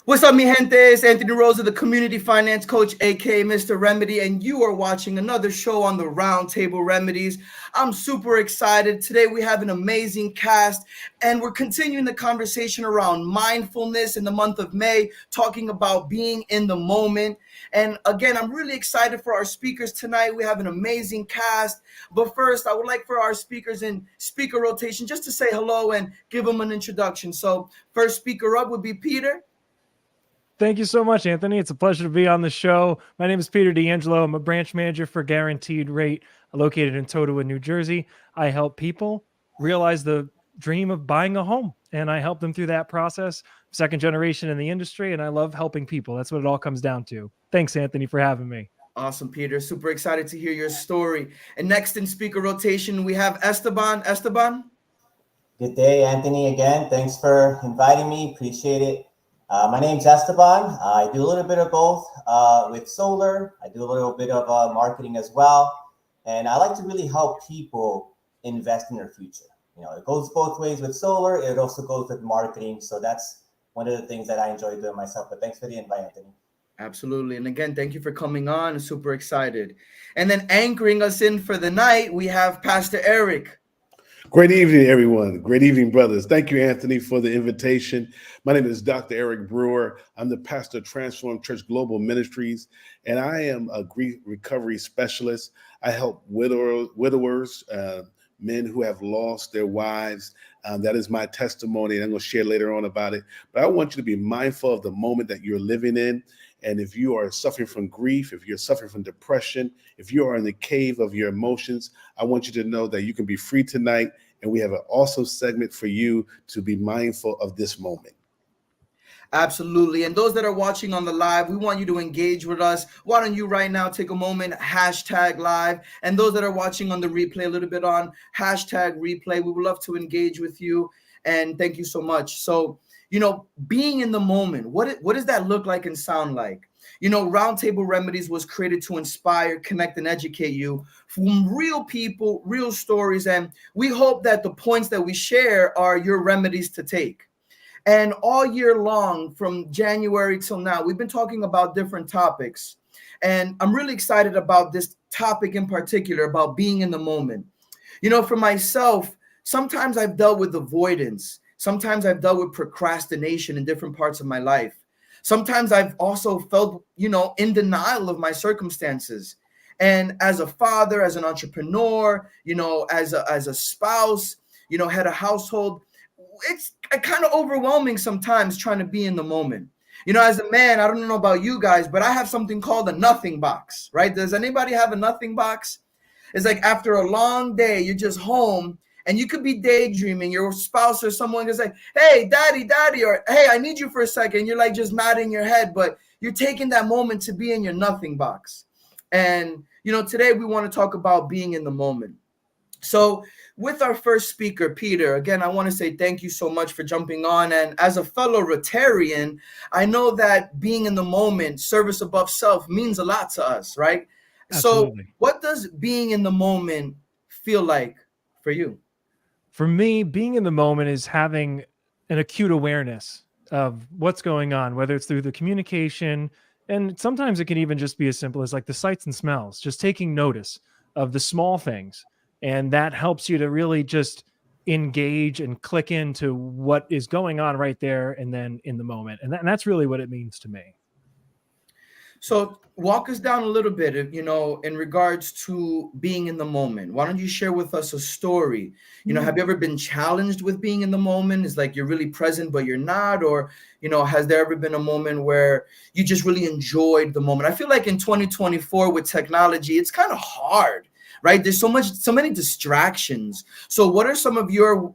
What's up, mi gente? It's Anthony Rosa, the community finance coach, aka Mr. Remedy, and you are watching another show on the Roundtable Remedies. I'm super excited. Today we have an amazing cast, and we're continuing the conversation around mindfulness in the month of May, talking about being in the moment. And again, I'm really excited for our speakers tonight. We have an amazing cast. But first, I would like for our speakers in speaker rotation just to say hello and give them an introduction. So first speaker up would be Peter. Thank you so much, Anthony. It's a pleasure to be on the show. My name is Peter D'Angelo. I'm a branch manager for Guaranteed Rate, located in Totowa, New Jersey. I help people realize the dream of buying a home, and I help them through that process. Second generation in the industry, and I love helping people. That's what it all comes down to. Thanks, Anthony, for having me. Awesome, Peter. Super excited to hear your story. And next in speaker rotation, we have Esteban. Esteban? Good day, Anthony, again. Thanks for inviting me. Appreciate it. My name's Esteban. I do a little bit of both with solar. I do a little bit of marketing as well. And I like to really help people invest in their future. You know, it goes both ways with solar. It also goes with marketing. So that's one of the things that I enjoy doing myself. But thanks for the invite, Anthony. Absolutely. And again, thank you for coming on. I'm super excited. And then anchoring us in for the night, we have Pastor Eric. Great evening, everyone. Great evening, brothers. Thank you, Anthony, for the invitation. My name is Dr. Eric Brewer. I'm the pastor of Transform Church Global Ministries, and I am a grief recovery specialist. I help widowers, men who have lost their wives. That is my testimony, and I'm going to share later on about it. But I want you to be mindful of the moment that you're living in. And if you are suffering from grief, if you're suffering from depression, if you are in the cave of your emotions, I want you to know that you can be free tonight. And we have an awesome segment for you to be mindful of this moment. Absolutely. And those that are watching on the live, we want you to engage with us. Why don't you right now take a moment, #live. And those that are watching on the replay, a little bit on #replay. We would love to engage with you. And thank you so much. So, you know, being in the moment, what does that look like and sound like? You know, Roundtable Remedies was created to inspire, connect, and educate you from real people, real stories. And we hope that the points that we share are your remedies to take. And all year long, from January till now, we've been talking about different topics. And I'm really excited about this topic in particular, about being in the moment. You know, for myself, sometimes I've dealt with avoidance. Sometimes I've dealt with procrastination in different parts of my life. Sometimes I've also felt, you know, in denial of my circumstances. And as a father, as an entrepreneur, you know, as a spouse, you know, head of household, it's kind of overwhelming sometimes trying to be in the moment. You know, as a man, I don't know about you guys, but I have something called a nothing box, right? Does anybody have a nothing box? It's like after a long day, you're just home. And you could be daydreaming. Your spouse or someone can say, hey, daddy, or hey, I need you for a second. You're like just nodding your head, but you're taking that moment to be in your nothing box. And, you know, today we want to talk about being in the moment. So with our first speaker, Peter, again, I want to say thank you so much for jumping on. And as a fellow Rotarian, I know that being in the moment, service above self, means a lot to us, right? Absolutely. So what does being in the moment feel like for you? For me, being in the moment is having an acute awareness of what's going on, whether it's through the communication, and sometimes it can even just be as simple as like the sights and smells, just taking notice of the small things. And that helps you to really just engage and click into what is going on right there and then in the moment. And that's really what it means to me. So walk us down a little bit, you know, in regards to being in the moment. Why don't you share with us a story? You know, have you ever been challenged with being in the moment? It's like you're really present, but you're not. Or, you know, has there ever been a moment where you just really enjoyed the moment? I feel like in 2024 with technology, it's kind of hard, right? There's so many distractions. So what are some of your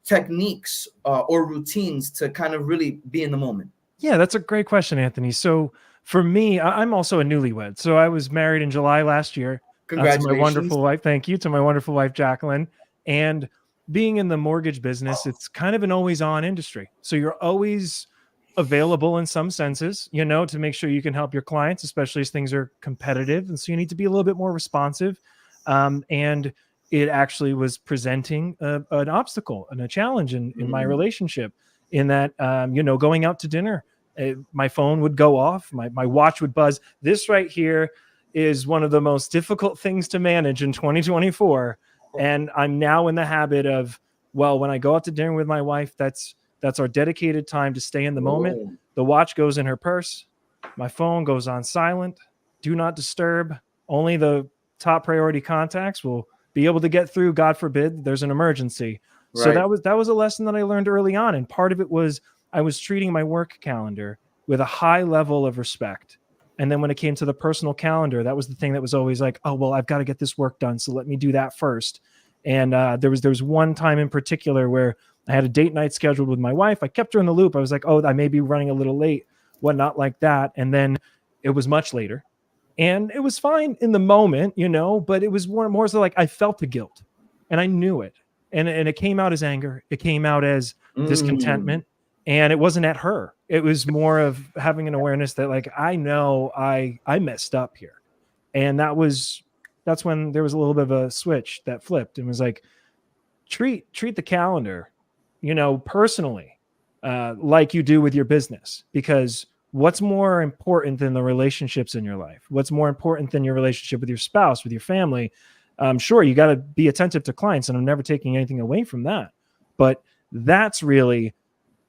techniques or routines to kind of really be in the moment? Yeah, that's a great question, Anthony. So for me, I'm also a newlywed. So I was married in July last year. Congratulations. To my wonderful wife. Thank you. To my wonderful wife, Jacqueline. And being in the mortgage business, it's kind of an always on industry. So you're always available in some senses, you know, to make sure you can help your clients, especially as things are competitive. And so you need to be a little bit more responsive. And it actually was presenting an obstacle and a challenge in my relationship in that, you know, going out to dinner My phone would go off. My watch would buzz. This right here is one of the most difficult things to manage in 2024. And I'm now in the habit of, well, when I go out to dinner with my wife, that's our dedicated time to stay in the moment. Ooh. The watch goes in her purse. My phone goes on silent. Do not disturb. Only the top priority contacts will be able to get through. God forbid there's an emergency. So Right. that was a lesson that I learned early on. And part of it was I was treating my work calendar with a high level of respect. And then when it came to the personal calendar, that was the thing that was always like, oh, well, I've got to get this work done. So let me do that first. And there was one time in particular where I had a date night scheduled with my wife. I kept her in the loop. I was like, oh, I may be running a little late, whatnot like that. And then it was much later. And it was fine in the moment, but it was more so like I felt the guilt and I knew it. And it came out as anger. It came out as discontentment. And it wasn't at her. It was more of having an awareness that like, I know I messed up here. And that's when there was a little bit of a switch that flipped and was like, treat the calendar, personally, like you do with your business, because what's more important than the relationships in your life? What's more important than your relationship with your spouse, with your family? Sure, you got to be attentive to clients, and I'm never taking anything away from that. But that's really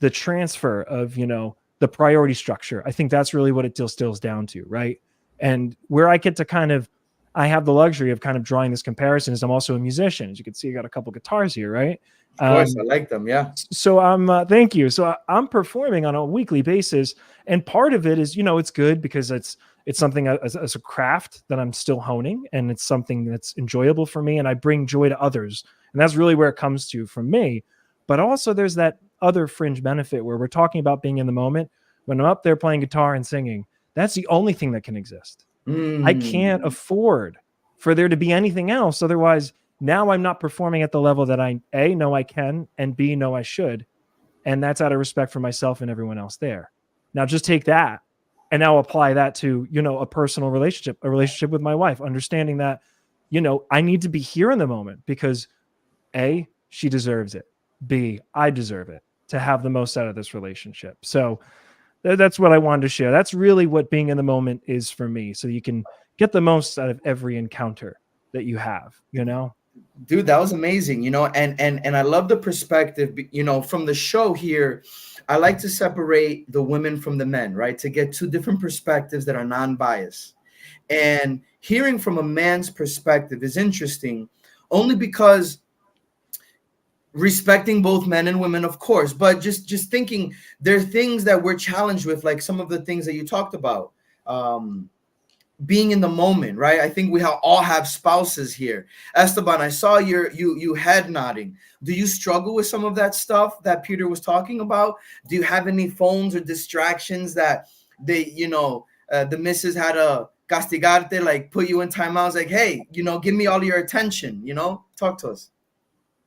the transfer of, the priority structure. I think that's really what it distills down to, right? And where I get to I have the luxury of kind of drawing this comparison is I'm also a musician. As you can see, I got a couple guitars here, right? Of course, I like them. Yeah. So thank you. So I'm performing on a weekly basis, and part of it is, it's good because it's something as a craft that I'm still honing, and it's something that's enjoyable for me, and I bring joy to others, and that's really where it comes to from me. But also, there's that other fringe benefit where we're talking about being in the moment. When I'm up there playing guitar and singing, that's the only thing that can exist. I can't afford for there to be anything else. Otherwise, now I'm not performing at the level that I, A, know I can, and B, know I should. And that's out of respect for myself and everyone else there. Now just take that and now apply that to, a personal relationship, a relationship with my wife, understanding that, I need to be here in the moment because A, she deserves it. B, I deserve it to have the most out of this relationship. So that's what I wanted to share. That's really what being in the moment is for me. So you can get the most out of every encounter that you have, Dude, that was amazing, and I love the perspective, from the show here. I like to separate the women from the men, right? To get two different perspectives that are non-biased. And hearing from a man's perspective is interesting only because respecting both men and women, of course, but just thinking there are things that we're challenged with, like some of the things that you talked about, being in the moment, right? I think we all have spouses here. Esteban, I saw you head nodding. Do you struggle with some of that stuff that Peter was talking about? Do you have any phones or distractions that the missus had to castigarte, like put you in timeouts, like, hey, give me all your attention, talk to us.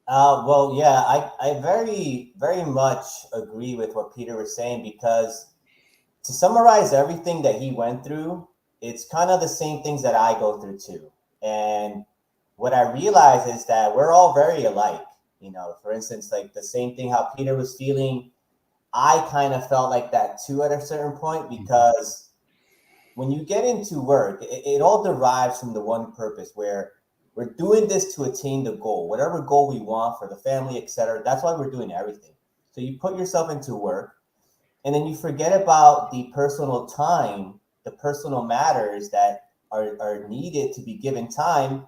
Well, yeah, I very, very much agree with what Peter was saying, because to summarize everything that he went through, it's kind of the same things that I go through too. And what I realize is that we're all very alike. For instance, like the same thing how Peter was feeling, I kind of felt like that too at a certain point, because when you get into work, it all derives from the one purpose where we're doing this to attain the goal, whatever goal we want for the family, etc. That's why we're doing everything. So you put yourself into work, and then you forget about the personal time, the personal matters that are needed to be given time.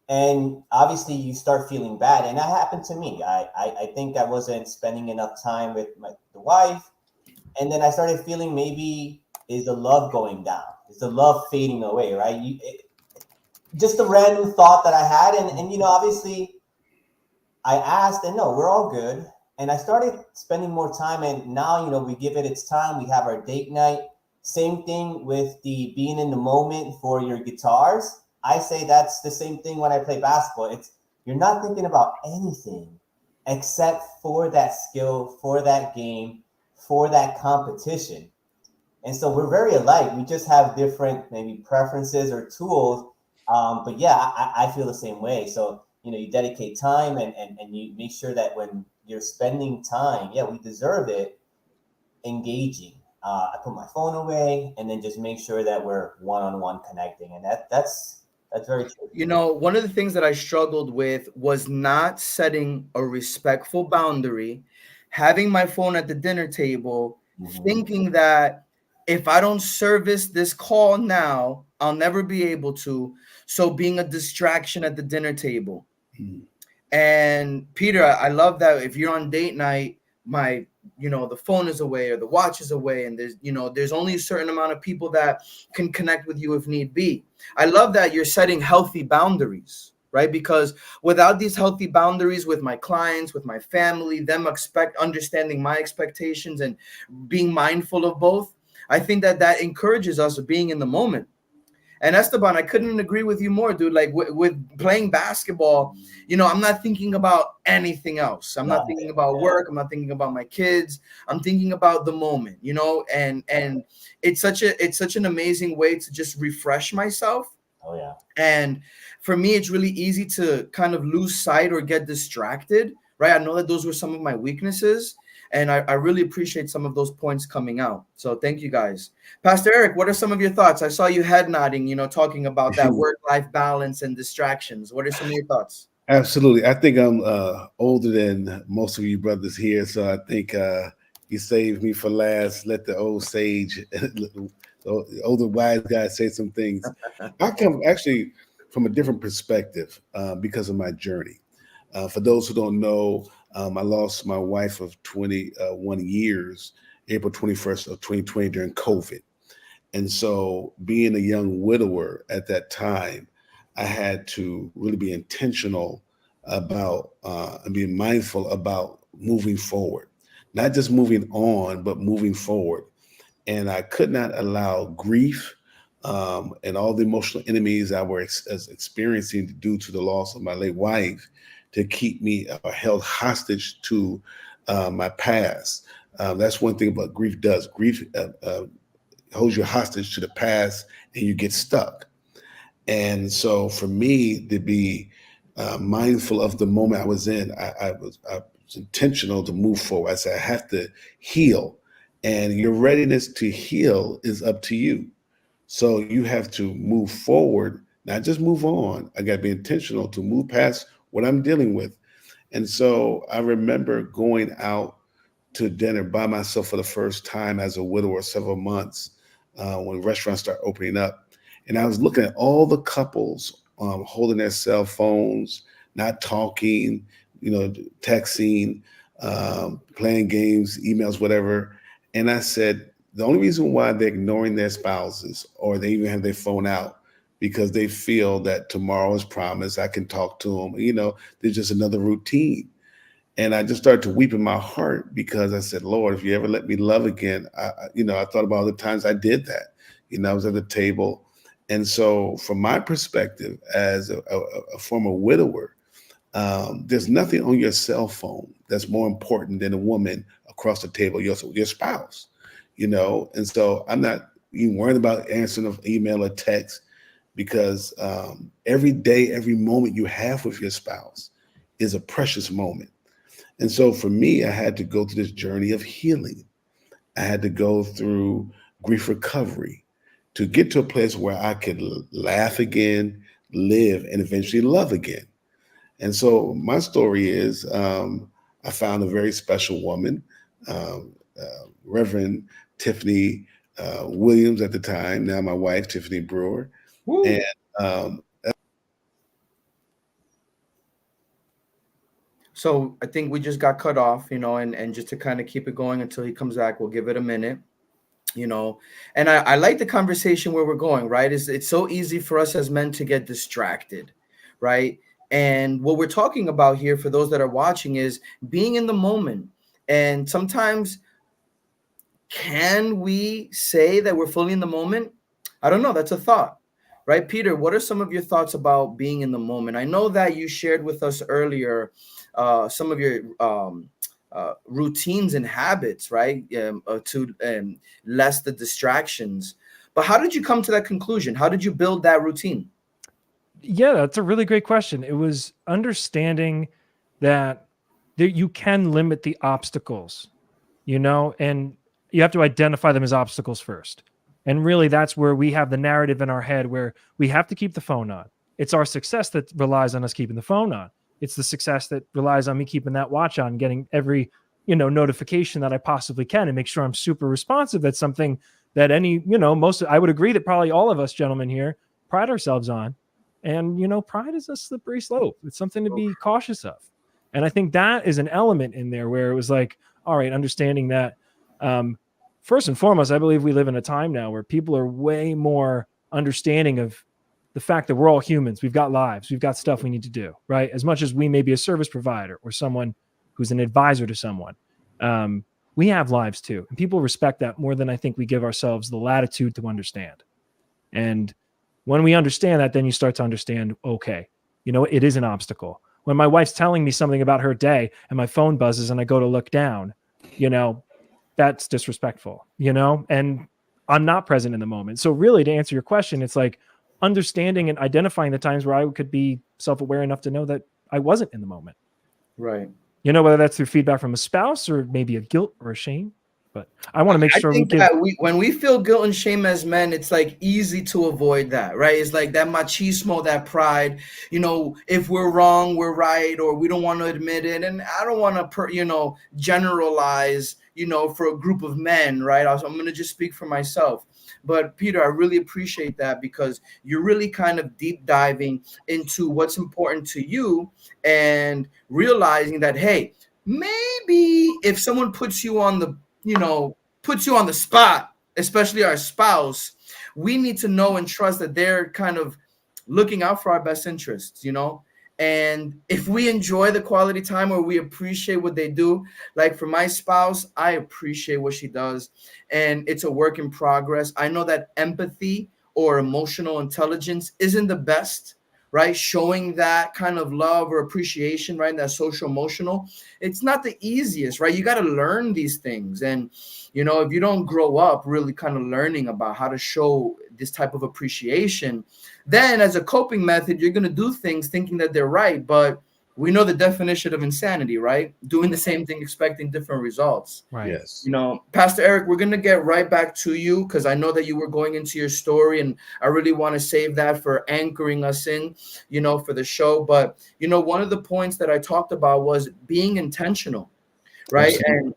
And obviously you start feeling bad. And that happened to me. I think I wasn't spending enough time with the wife. And then I started feeling, maybe is the love going down? Is the love fading away, right? Just a random thought that I had. And obviously I asked, and no, we're all good. And I started spending more time, and now, we give it its time. We have our date night. Same thing with the being in the moment for your guitars. I say that's the same thing when I play basketball. You're not thinking about anything except for that skill, for that game, for that competition. And so we're very alike. We just have different maybe preferences or tools. But yeah, I feel the same way. So, you dedicate time and you make sure that when you're spending time, yeah, we deserve it, engaging. I put my phone away, and then just make sure that we're one-on-one connecting, and that's very true. You know, one of the things that I struggled with was not setting a respectful boundary, having my phone at the dinner table, Hmm. thinking that if I don't service this call now, I'll never be able to. So being a distraction at the dinner table. Mm. And Peter, I love that if you're on date night, my, the phone is away or the watch is away, and there's only a certain amount of people that can connect with you if need be. I love that you're setting healthy boundaries, right? Because without these healthy boundaries with my clients, with my family, them understanding my expectations and being mindful of both, I think that encourages us being in the moment. And Esteban, I couldn't agree with you more, dude. Like with playing basketball, I'm not thinking about anything else. I'm not thinking Nothing. about Yeah. work. I'm not thinking about my kids. I'm thinking about the moment, and it's such an amazing way to just refresh myself. Oh yeah. And for me, it's really easy to kind of lose sight or get distracted, right? I know that those were some of my weaknesses, and I really appreciate some of those points coming out. So thank you guys. Pastor Eric, what are some of your thoughts? I saw you head nodding, talking about that work-life balance and distractions. What are some of your thoughts? Absolutely. I think I'm older than most of you brothers here, so I think you saved me for last. Let the old sage, the older wise guy say some things. I come actually from a different perspective because of my journey. For those who don't know, I lost my wife of 21 years, April 21st of 2020 during COVID. And so, being a young widower at that time, I had to really be intentional about and being mindful about moving forward, not just moving on, but moving forward. And I could not allow grief and all the emotional enemies I was experiencing due to the loss of my late wife to keep me held hostage to my past. That's one thing about grief does. Grief holds you hostage to the past and you get stuck. And so for me to be mindful of the moment I was in, I was intentional to move forward. I said, I have to heal. And your readiness to heal is up to you. So you have to move forward, not just move on. I got to be intentional to move past what I'm dealing with. And so I remember going out to dinner by myself for the first time as a widower several months when restaurants start opening up. And I was looking at all the couples holding their cell phones, not talking, texting, playing games, emails, whatever. And I said, the only reason why they're ignoring their spouses or they even have their phone out because they feel that tomorrow is promised. I can talk to them. There's just another routine. And I just started to weep in my heart because I said, Lord, if you ever let me love again, I thought about all the times I did that. I was at the table. And so from my perspective as a former widower, there's nothing on your cell phone that's more important than a woman across the table, your spouse, And so I'm not even worried about answering an email or text because every day, every moment you have with your spouse is a precious moment. And so for me, I had to go through this journey of healing. I had to go through grief recovery to get to a place where I could laugh again, live, and eventually love again. And so my story is I found a very special woman, Reverend Tiffany Williams at the time, now my wife, Tiffany Brewer. And Woo. um, So I think we just got cut off, and just to kind of keep it going until he comes back, we'll give it a minute. And I like the conversation where we're going, right? It's so easy for us as men to get distracted, right? And what we're talking about here for those that are watching is being in the moment. And sometimes, can we say that we're fully in the moment? I don't know. That's a thought, right? Peter, what are some of your thoughts about being in the moment? I know that you shared with us earlier some of your routines and habits, right? To less the distractions. But how did you come to that conclusion? How did you build that routine? Yeah, that's a really great question. It was understanding that you can limit the obstacles, and you have to identify them as obstacles first. And really, that's where we have the narrative in our head where we have to keep the phone on. It's our success that relies on us keeping the phone on. It's the success that relies on me keeping that watch on, getting every, notification that I possibly can, and make sure I'm super responsive. That's something that I would agree that probably all of us gentlemen here pride ourselves on. And, pride is a slippery slope. It's something to be cautious of. And I think that is an element in there where it was like, all right, understanding that, first and foremost, I believe we live in a time now where people are way more understanding of the fact that we're all humans. We've got lives. We've got stuff we need to do, right? As much as we may be a service provider or someone who's an advisor to someone, we have lives too. And people respect that more than I think we give ourselves the latitude to understand. And when we understand that, then you start to understand, okay, it is an obstacle. When my wife's telling me something about her day and my phone buzzes and I go to look down, that's disrespectful, and I'm not present in the moment. So really, to answer your question, it's like understanding and identifying the times where I could be self-aware enough to know that I wasn't in the moment. Right. Whether that's through feedback from a spouse or maybe a guilt or a shame. But I want to make sure when we feel guilt and shame as men, it's like easy to avoid that, right? It's like that machismo, that pride, if we're wrong, we're right, or we don't want to admit it. And I don't want to, generalize, for a group of men, right? I'm going to just speak for myself. But Peter, I really appreciate that because you're really kind of deep diving into what's important to you and realizing that, hey, maybe if someone puts you on the spot, especially our spouse, we need to know and trust that they're kind of looking out for our best interests, and if we enjoy the quality time or we appreciate what they do, like for my spouse, I appreciate what she does, and it's a work in progress. I know that empathy or emotional intelligence isn't the best, right? Showing that kind of love or appreciation, right? That social emotional, it's not the easiest, right? You got to learn these things. And, if you don't grow up really kind of learning about how to show this type of appreciation, then as a coping method, you're going to do things thinking that they're right. But we know the definition of insanity, right? Doing the same thing, expecting different results. Right. Yes. Pastor Eric, we're going to get right back to you because I know that you were going into your story and I really want to save that for anchoring us in, for the show. But, one of the points that I talked about was being intentional, right? Absolutely. And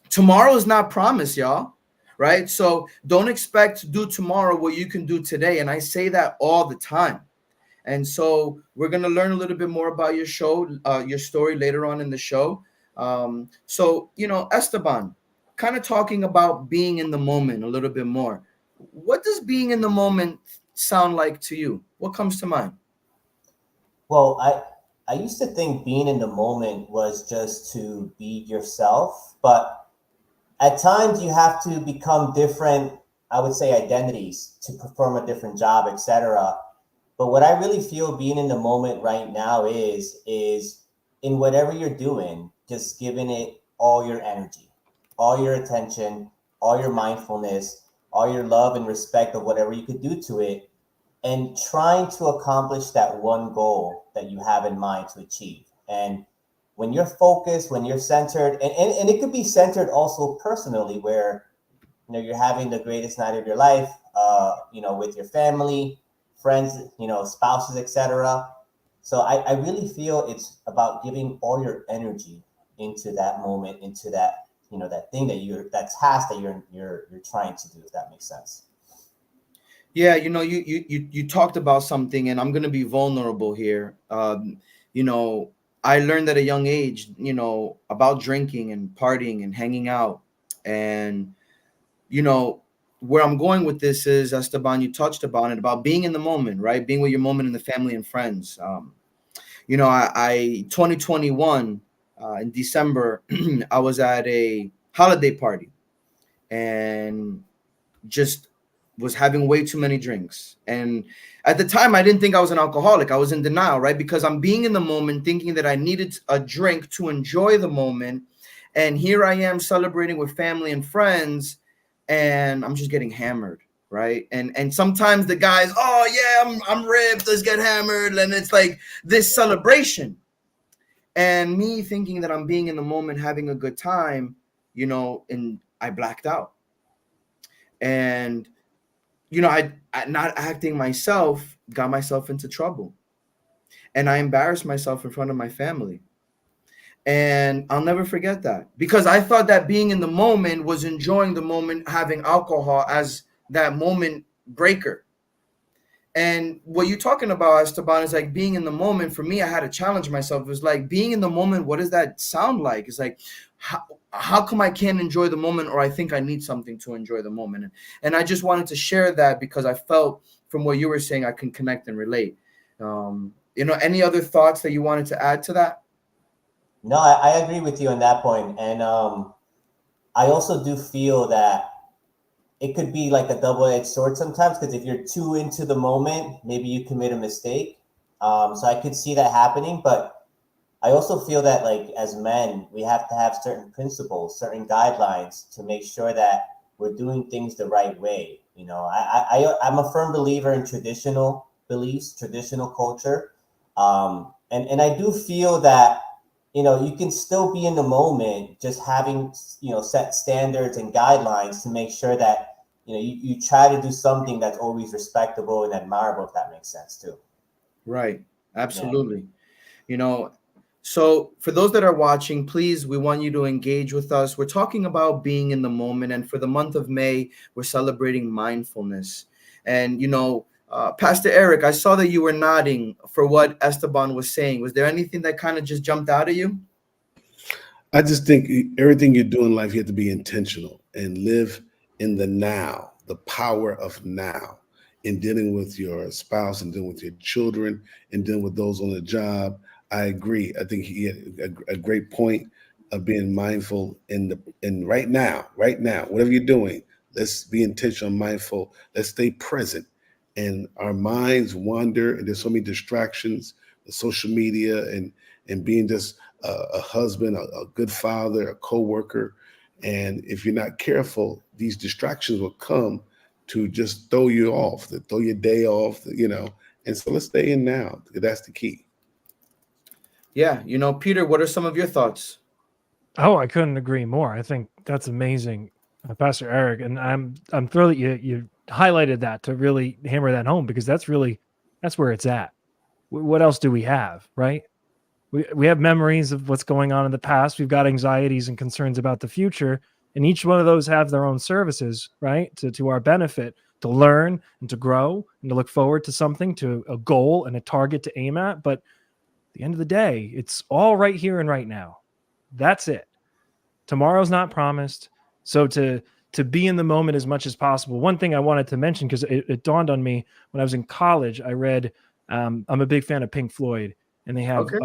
tomorrow is not promised, y'all, right? So don't expect to do tomorrow what you can do today. And I say that all the time. And so we're going to learn a little bit more about your story later on in the show. So, Esteban, kind of talking about being in the moment a little bit more. What does being in the moment sound like to you? What comes to mind? Well, I used to think being in the moment was just to be yourself, but at times you have to become different, I would say, identities to perform a different job, etc. But what I really feel being in the moment right now is in whatever you're doing, just giving it all your energy, all your attention, all your mindfulness, all your love and respect of whatever you could do to it, and trying to accomplish that one goal that you have in mind to achieve. And when you're focused, when you're centered, and it could be centered also personally, where you're having the greatest night of your life, with your family, friends, spouses, etc. So I really feel it's about giving all your energy into that moment, into that that thing that task that you're trying to do. If that makes sense. Yeah, you talked about something, and I'm gonna be vulnerable here. I learned at a young age, about drinking and partying and hanging out, and where I'm going with this is, Esteban, you touched upon it about being in the moment, right? Being with your moment in the family and friends. I 2021 in December, I was at a holiday party and just was having way too many drinks. And at the time, I didn't think I was an alcoholic. I was in denial, right? Because I'm being in the moment, thinking that I needed a drink to enjoy the moment. And here I am celebrating with family and friends, and I'm just getting hammered, right? And sometimes the guys, oh yeah, I'm ripped, let's get hammered, and it's like this celebration. And me thinking that I'm being in the moment, having a good time, and I blacked out. And, you know, I not acting myself got myself into trouble. And I embarrassed myself in front of my family. And I'll never forget that, because I thought that being in the moment was enjoying the moment, having alcohol as that moment breaker. And what you're talking about, Esteban, is like being in the moment. For me, I had to challenge myself. It was like being in the moment. What does that sound like? It's like, how come I can't enjoy the moment, or I think I need something to enjoy the moment? And I just wanted to share that because I felt from what you were saying, I can connect and relate. You know, any other thoughts that you wanted to add to that? No, I agree with you on that point. And I also do feel that it could be like a double-edged sword sometimes, because if you're too into the moment, maybe you commit a mistake. So I could see that happening, but I also feel that like as men, we have to have certain principles, certain guidelines to make sure that we're doing things the right way. You know, I'm a firm believer in traditional beliefs, traditional culture. And I do feel that, you know, you can still be in the moment, just having, you know, set standards and guidelines to make sure that, you know, you try to do something that's always respectable and admirable, if that makes sense too. Right. Yeah. Absolutely. You know, so for those that are watching, please, we want you to engage with us. We're talking about being in the moment, and for the month of May, we're celebrating mindfulness. And you know, Pastor Eric, I saw that you were nodding for what Esteban was saying. Was there anything that kind of just jumped out at you? I just think everything you do in life, you have to be intentional and live in the now, the power of now, in dealing with your spouse and dealing with your children and dealing with those on the job. I agree. I think he had a great point of being mindful in right now, whatever you're doing, let's be intentional, mindful, let's stay present. And our minds wander, and there's so many distractions, the social media and being just a husband, a good father, a co-worker. And if you're not careful, these distractions will come to just throw you off, to throw your day off, you know. And so let's stay in now. That's the key. Yeah, you know, Peter, what are some of your thoughts? Oh, I couldn't agree more. I think that's amazing, Pastor Eric, and I'm thrilled that you highlighted that to really hammer that home, because that's where it's at. What else do we have, right? We have memories of what's going on in the past. We've got anxieties and concerns about the future, and each one of those have their own services, right? To our benefit, to learn and to grow and to look forward to something, to a goal and a target to aim at. But at the end of the day, it's all right here and right now. That's it. Tomorrow's not promised. So to be in the moment as much as possible. One thing I wanted to mention, because it dawned on me when I was in college, I read, I'm a big fan of Pink Floyd, and Okay.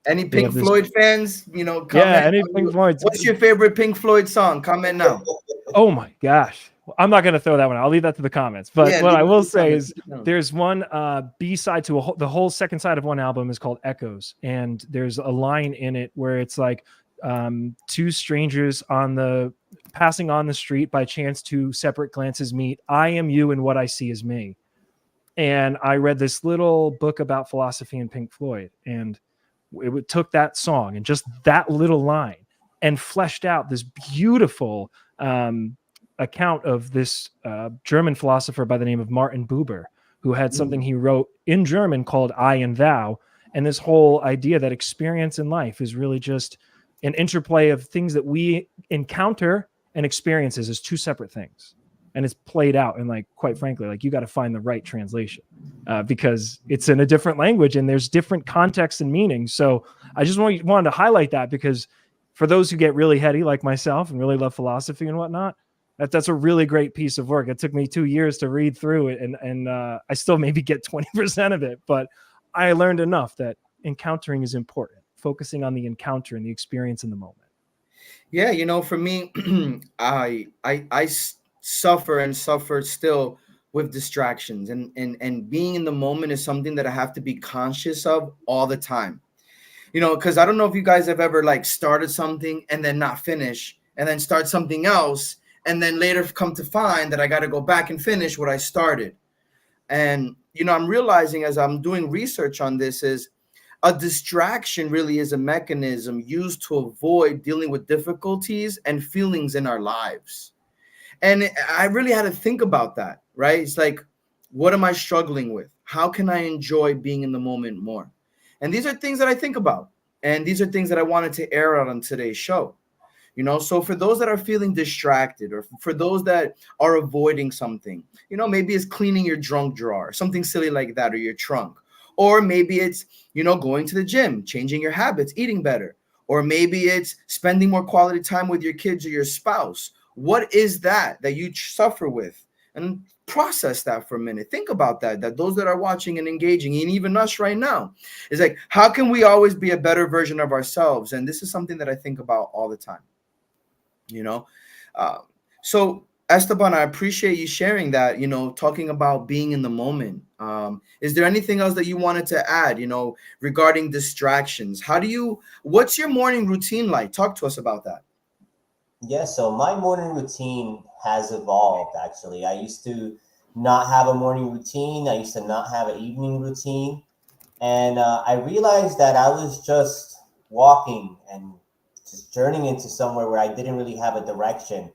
Any they Pink have this, Floyd fans, you know, yeah, comment. any Pink Floyd. What's your favorite Pink Floyd song? Comment now. Oh my gosh. I'm not going to throw that one out. I'll leave that to the comments. But Yeah, what leave I it in will the say comments. is there's one B-side to the whole second side of one album is called Echoes. And there's a line in it where it's like, two strangers passing on the street, by chance two separate glances meet. I am you and what I see is me. And I read this little book about philosophy in Pink Floyd, and it took that song and just that little line and fleshed out this beautiful account of this German philosopher by the name of Martin Buber, who had something he wrote in German called I and Thou. And this whole idea that experience in life is really just an interplay of things that we encounter and experiences as two separate things. And it's played out. And like, quite frankly, like you got to find the right translation. Because it's in a different language and there's different context and meaning. So I just wanted to highlight that, because for those who get really heady like myself and really love philosophy and whatnot, that's a really great piece of work. It took me 2 years to read through it, and I still maybe get 20% of it, but I learned enough that encountering is important, focusing on the encounter and the experience in the moment. Yeah, you know, for me, suffer and suffer still with distractions, and being in the moment is something that I have to be conscious of all the time. You know, because I don't know if you guys have ever like started something and then not finish, and then start something else, and then later come to find that I got to go back and finish what I started. And you know, I'm realizing as I'm doing research on this is a distraction really is a mechanism used to avoid dealing with difficulties and feelings in our lives. And I really had to think about that, right? It's like, what am I struggling with? How can I enjoy being in the moment more? And these are things that I think about. And these are things that I wanted to air out on today's show. So for those that are feeling distracted, or for those that are avoiding something, maybe it's cleaning your junk drawer, something silly like that, or your trunk. Or maybe it's, going to the gym, changing your habits, eating better. Or maybe it's spending more quality time with your kids or your spouse. What is that you suffer with? And process that for a minute. Think about that those that are watching and engaging, and even us right now, is like, how can we always be a better version of ourselves? And this is something that I think about all the time you know uh, so Esteban, I appreciate you sharing that, talking about being in the moment. Is there anything else that you wanted to add, regarding distractions? What's your morning routine like? Talk to us about that. Yeah, so my morning routine has evolved actually. I used to not have a morning routine. I used to not have an evening routine. And I realized that I was just walking and just journeying into somewhere where I didn't really have a direction,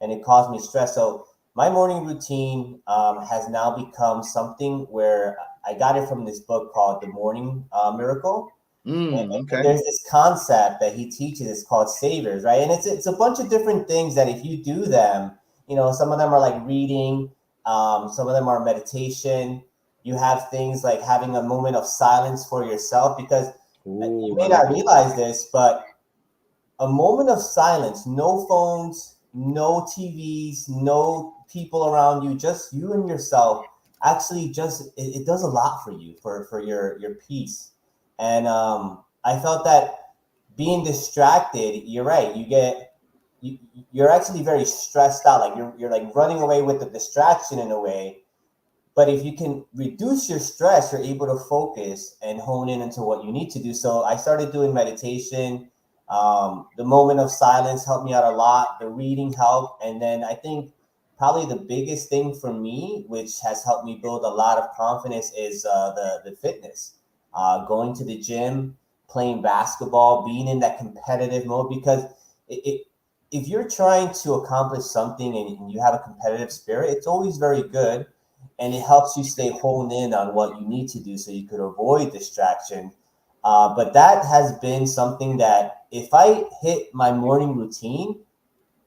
and it caused me stress. So my morning routine has now become something where I got it from this book called The Morning Miracle. And Okay. there's this concept that he teaches. It's called saviors, right? And it's a bunch of different things that if you do them, some of them are like reading, some of them are meditation. You have things like having a moment of silence for yourself, because you Ooh, I may like not that. realize this, but a moment of silence, no phones, no TVs, no people around you, just you and yourself, actually just it does a lot for you, for your peace. And I felt that being distracted, you're right, you, you're actually very stressed out, like you're like running away with the distraction in a way. But if you can reduce your stress, you're able to focus and hone in into what you need to do. So I started doing meditation. The moment of silence helped me out a lot. The reading helped. And then I think probably the biggest thing for me, which has helped me build a lot of confidence, is the fitness. Going to the gym, playing basketball, being in that competitive mode. Because if you're trying to accomplish something and you have a competitive spirit, it's always very good, and it helps you stay honed in on what you need to do so you could avoid distraction. But that has been something that if I hit my morning routine,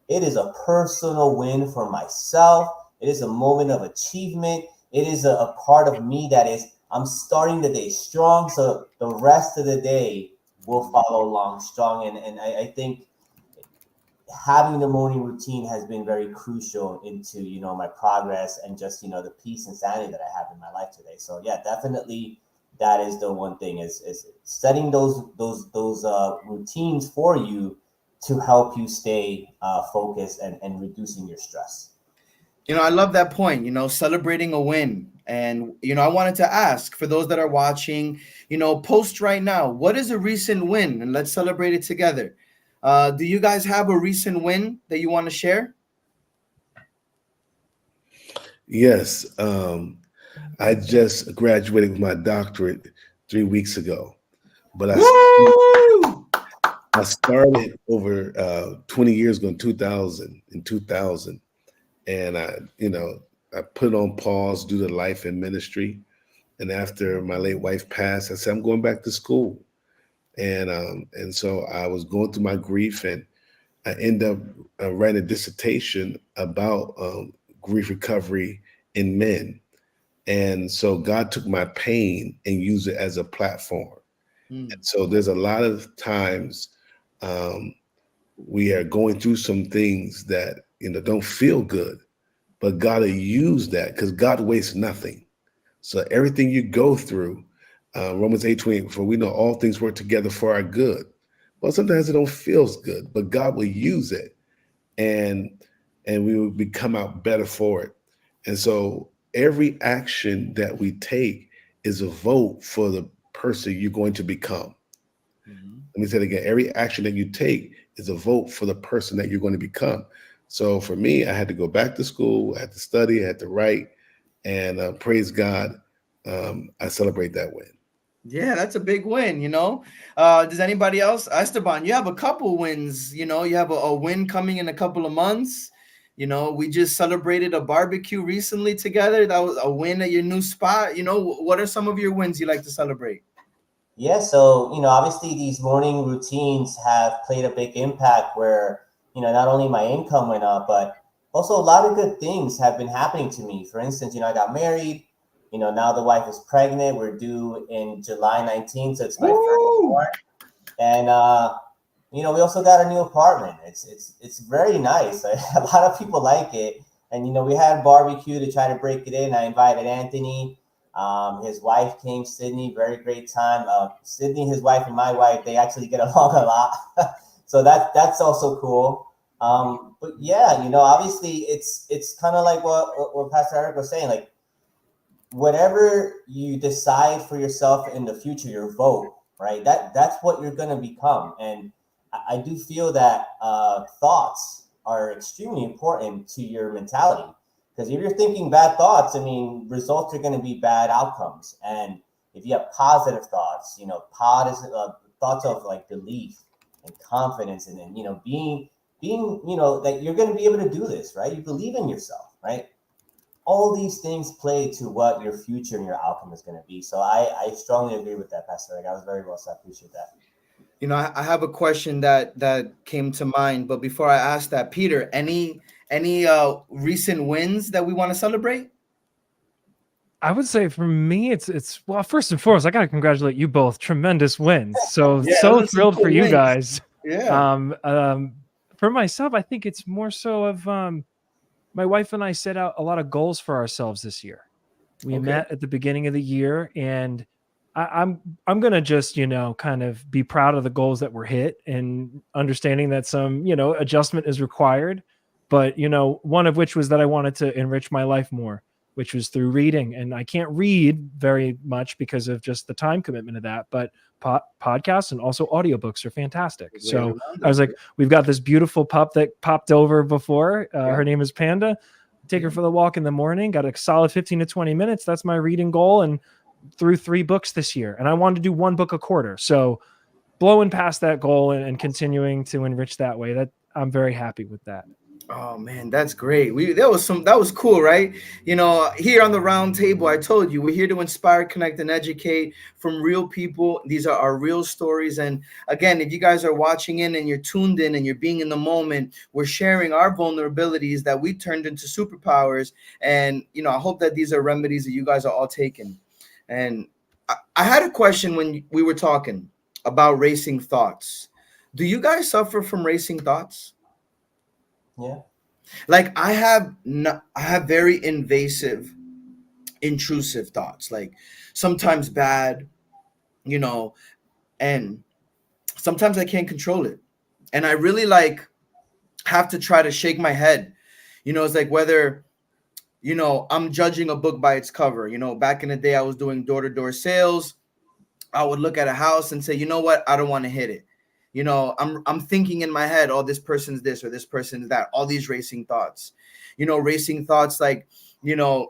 it is a personal win for myself. It is a moment of achievement. It is a part of me that is, I'm starting the day strong. So the rest of the day will follow along strong. And I think having the morning routine has been very crucial into my progress and just the peace and sanity that I have in my life today. So yeah, definitely that is the one thing, is setting those routines for you to help you stay focused and reducing your stress. I love that point, celebrating a win. And, I wanted to ask, for those that are watching, post right now, what is a recent win? And let's celebrate it together. Do you guys have a recent win that you want to share? Yes, I just graduated with my doctorate 3 weeks ago, but Woo! I started over 20 years ago, in 2000, and I put on pause due to life and ministry. And after my late wife passed, I said I'm going back to school, and so I was going through my grief, and I ended up writing a dissertation about grief recovery in men. And so God took my pain and used it as a platform. Mm, So there's a lot of times um, we are going through some things that don't feel good, but God will use that because God wastes nothing. So everything you go through, Romans 8:28, for we know all things work together for our good. Well, sometimes it don't feel good, but God will use it, and we will come out better for it. And so every action that we take is a vote for the person you're going to become. mhm. Let me say it again. Every action that you take is a vote for the person that you're going to become. So for me, I had to go back to school, I had to study, I had to write, and praise God, I celebrate that win. Yeah, that's a big win, you know. Does anybody else? Esteban, you have a couple wins, you know, you have a win coming in a couple of months. You know, we just celebrated a barbecue recently together. That was a win at your new spot. You know, what are some of your wins you like to celebrate? Yeah, so obviously these morning routines have played a big impact where, not only my income went up, but also a lot of good things have been happening to me. For instance, I got married, now the wife is pregnant. We're due in July 19th, so it's my Woo! firstborn. And we also got a new apartment. It's very nice. A lot of people like it. And we had barbecue to try to break it in. I invited Anthony. His wife came, Sydney. Very great time. Sydney, his wife, and my wife, they actually get along a lot. So that's also cool. But yeah, obviously it's kind of like what Pastor Eric was saying. Like whatever you decide for yourself in the future, your vote, right? That's what you're going to become. And I do feel that thoughts are extremely important to your mentality, because if you're thinking bad thoughts, I mean, results are going to be bad outcomes. And if you have positive thoughts, positive thoughts of like belief and confidence, and then being that you're going to be able to do this, right? You believe in yourself, right? All these things play to what your future and your outcome is going to be. So I strongly agree with that, Pastor Rick. I was very well said. I appreciate that. You know, I have a question that came to mind, but before I ask that, Peter, any recent wins that we want to celebrate? I would say for me, it's well, first and foremost, I gotta congratulate you both. Tremendous wins. So Those are some thrilled for cool you wins. guys. Yeah. Um, for myself, I think it's more so of my wife and I set out a lot of goals for ourselves this year. We Okay. met at the beginning of the year, and I'm gonna just kind of be proud of the goals that were hit, and understanding that some adjustment is required. But one of which was that I wanted to enrich my life more, which was through reading. And I can't read very much because of just the time commitment of that. But podcasts and also audiobooks are fantastic. Way So around I it. was like, we've got this beautiful pup that popped over before. Yeah. Her name is Panda. Take her for the walk in the morning. Got a solid 15 to 20 minutes. That's my reading goal. And through 3 books this year. And I wanted to do 1 book a quarter. So blowing past that goal and continuing to enrich that way, that I'm very happy with that. Oh man, that's great. That was cool, right? You know, here on the round table, I told you we're here to inspire, connect, and educate from real people. These are our real stories. And again, if you guys are watching in and you're tuned in and you're being in the moment, we're sharing our vulnerabilities that we turned into superpowers. And I hope that these are remedies that you guys are all taking. And I had a question when we were talking about racing thoughts. Do you guys suffer from racing thoughts? Yeah. Like I have very invasive, intrusive thoughts, like sometimes bad, you know, and sometimes I can't control it. And I really like have to try to shake my head. It's like whether I'm judging a book by its cover. Back in the day I was doing door-to-door sales. I would look at a house and say, you know what, I don't want to hit it. I'm thinking in my head, oh, this person's this or this person's that, all these racing thoughts. Racing thoughts like, you know,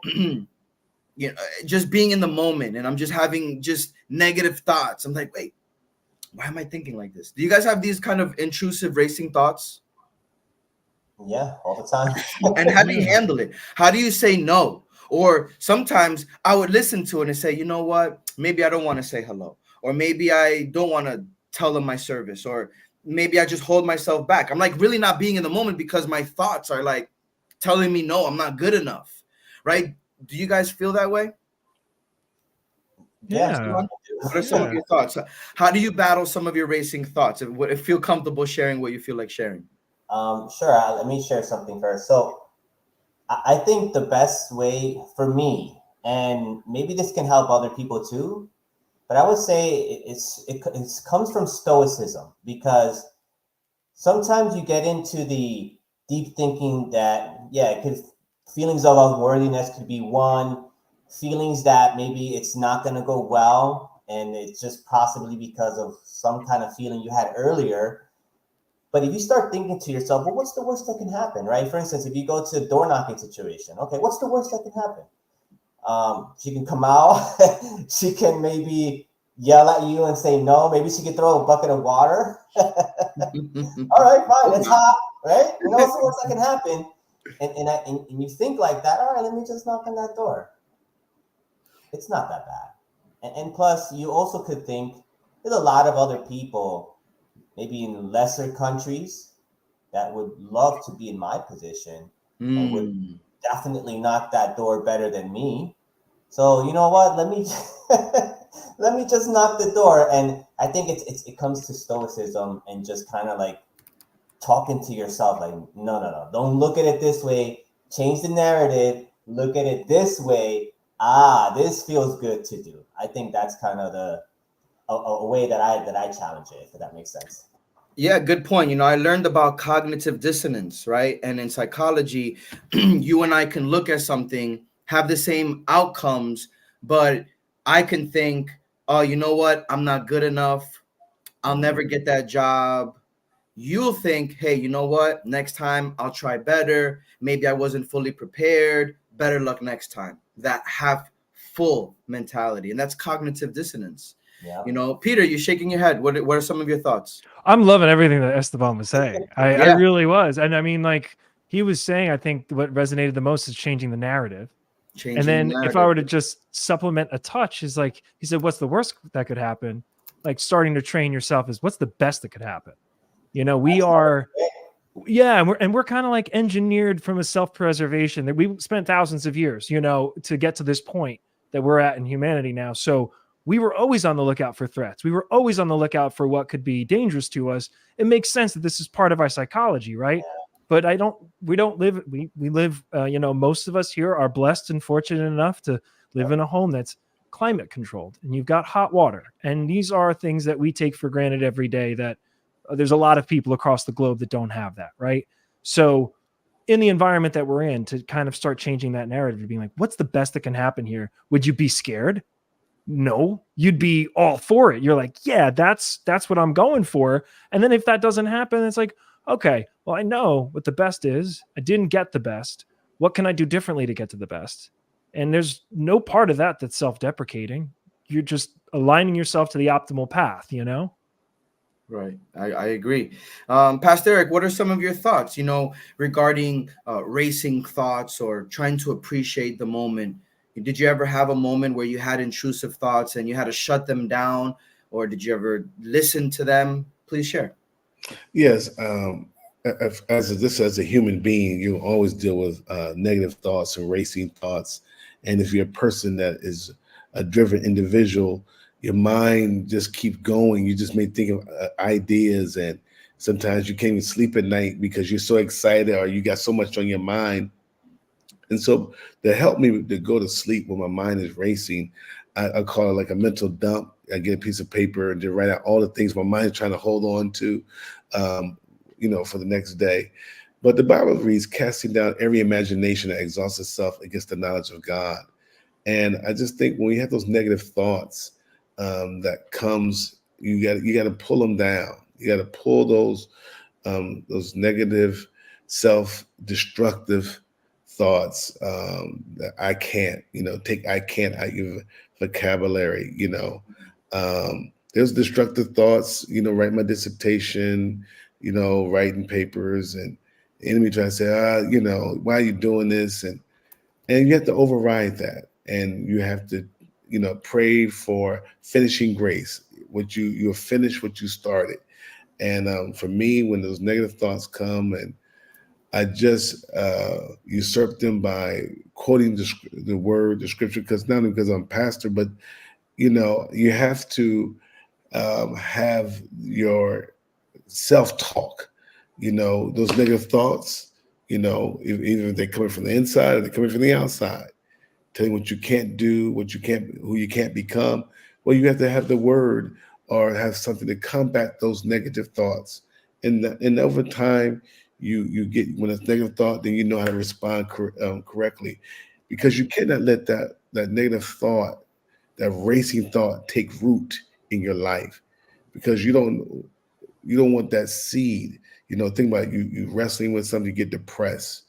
just being in the moment, and I'm just having just negative thoughts. I'm like, wait, why am I thinking like this? Do you guys have these kind of intrusive racing thoughts? Yeah, all the time. And how do you handle it? How do you say no? Or sometimes I would listen to it and say, you know what? Maybe I don't want to say hello. Or maybe I don't want to tell them my service. Or maybe I just hold myself back. I'm like really not being in the moment because my thoughts are like telling me, no, I'm not good enough. Right? Do you guys feel that way? Yeah. Yeah. What are some of your thoughts? How do you battle some of your racing thoughts? If feel comfortable sharing what you feel like sharing. Sure. Let me share something first. So I think the best way for me, and maybe this can help other people too, but I would say it comes from stoicism, because sometimes you get into the deep thinking that, yeah, it could, feelings of unworthiness could be one, feelings that maybe it's not going to go well, and it's just possibly because of some kind of feeling you had earlier. But if you start thinking to yourself, well, what's the worst that can happen, right? For instance, if you go to a door knocking situation, okay, what's the worst that can happen? She can come out. She can maybe yell at you and say no. Maybe she could throw a bucket of water. All right, fine. It's hot, right? What's the worst that can happen? And you think like that. All right, let me just knock on that door. It's not that bad. And plus, you also could think there's a lot of other people, maybe in lesser countries, that would love to be in my position and would Mm. definitely knock that door better than me. So you know what? Let me let me just knock the door. And I think it comes to stoicism and just kind of like talking to yourself, like, no, don't look at it this way. Change the narrative. Look at it this way. Ah, this feels good to do. I think that's kind of a way that I challenge it, if that makes sense. Yeah, good point. I learned about cognitive dissonance, right? And in psychology, you and I can look at something, have the same outcomes, but I can think, oh, you know what? I'm not good enough. I'll never Mhm. get that job. You'll think, hey, you know what? Next time I'll try better. Maybe I wasn't fully prepared. Better luck next time. That half full mentality. And that's cognitive dissonance. Yeah. Peter, you're shaking your head. What are some of your thoughts? I'm loving everything that Esteban was saying. I Yeah, really was. And I mean, like he was saying, I think what resonated the most is changing the narrative. And changing the then if I narrative. were to just supplement a touch, is like he said, what's the worst that could happen? Like starting to train yourself is what's the best that could happen? We That's are, yeah, and we're kind of like engineered from a self-preservation that we spent thousands of years, to get to this point that we're at in humanity now. So we were always on the lookout for threats. We were always on the lookout for what could be dangerous to us. It makes sense that this is part of our psychology, right? But we don't live, we live, most of us here are blessed and fortunate enough to live in a home that's climate controlled and you've got hot water. And these are things that we take for granted every day that there's a lot of people across the globe that don't have that, right? So in the environment that we're in, to kind of start changing that narrative to being like, what's the best that can happen here? Would you be scared? No, you'd be all for it. You're like, yeah, that's what I'm going for. And then if that doesn't happen, it's like, okay, well, I know what the best is. I didn't get the best. What can I do differently to get to the best? And there's no part of that that's self-deprecating. You're just aligning yourself to the optimal path. Right. I agree. Pastor Eric, what are some of your thoughts, regarding racing thoughts or trying to appreciate the moment? Did you ever have a moment where you had intrusive thoughts and you had to shut them down, or did you ever listen to them? Please share. Yes, as a human being, you always deal with negative thoughts and racing thoughts. And if you're a person that is a driven individual, your mind just keeps going. You just may think of ideas, and sometimes you can't even sleep at night because you're so excited or you got so much on your mind. And so to help me to go to sleep when my mind is racing, I call it like a mental dump. I get a piece of paper and just write out all the things my mind is trying to hold on to, um, for the next day. But the Bible reads, casting down every imagination that exalts itself against the knowledge of God. And I just think when you have those negative thoughts that comes, you got to pull them down. You got to pull those negative, self-destructive thoughts that I can't, take I can't out your vocabulary. There's destructive thoughts, write my dissertation, writing papers, and the enemy trying to say, why are you doing this? And you have to override that, and you have to, pray for finishing grace. What you'll finish what you started. And for me, when those negative thoughts come, and I just usurp them by quoting the word, the scripture, because not only because I'm a pastor, but you have to have your self-talk. Those negative thoughts. Even if they're coming from the inside or they're coming from the outside, telling what you can't do, who you can't become. Well, you have to have the word or have something to combat those negative thoughts. And over time, you get when it's negative thought, then you know how to respond correctly, because you cannot let that negative thought, that racing thought, take root in your life, because you don't want that seed. Think about you wrestling with something, you get depressed.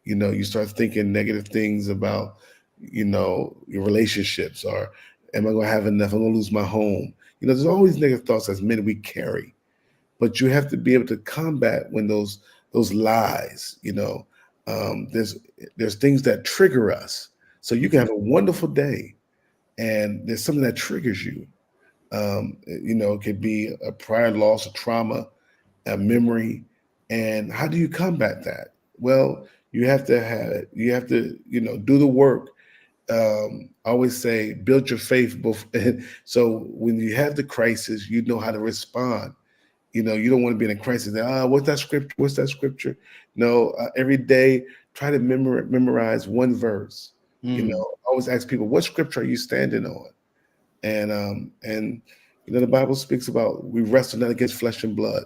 You start thinking negative things about, your relationships, or Am I going to have enough? I'm going to lose my home. There's always negative thoughts as men we carry, but you have to be able to combat when those lies. There's things that trigger us. So you can have a wonderful day, and there's something that triggers you. It could be a prior loss, a trauma, a memory, and how do you combat that? Well, you have to do the work. I always say build your faith so when you have the crisis, you know how to respond. You don't want to be in a crisis. What's that scripture? What's that scripture? No, every day try to memorize one verse. I always ask people, what scripture are you standing on? And the Bible speaks about we wrestle not against flesh and blood,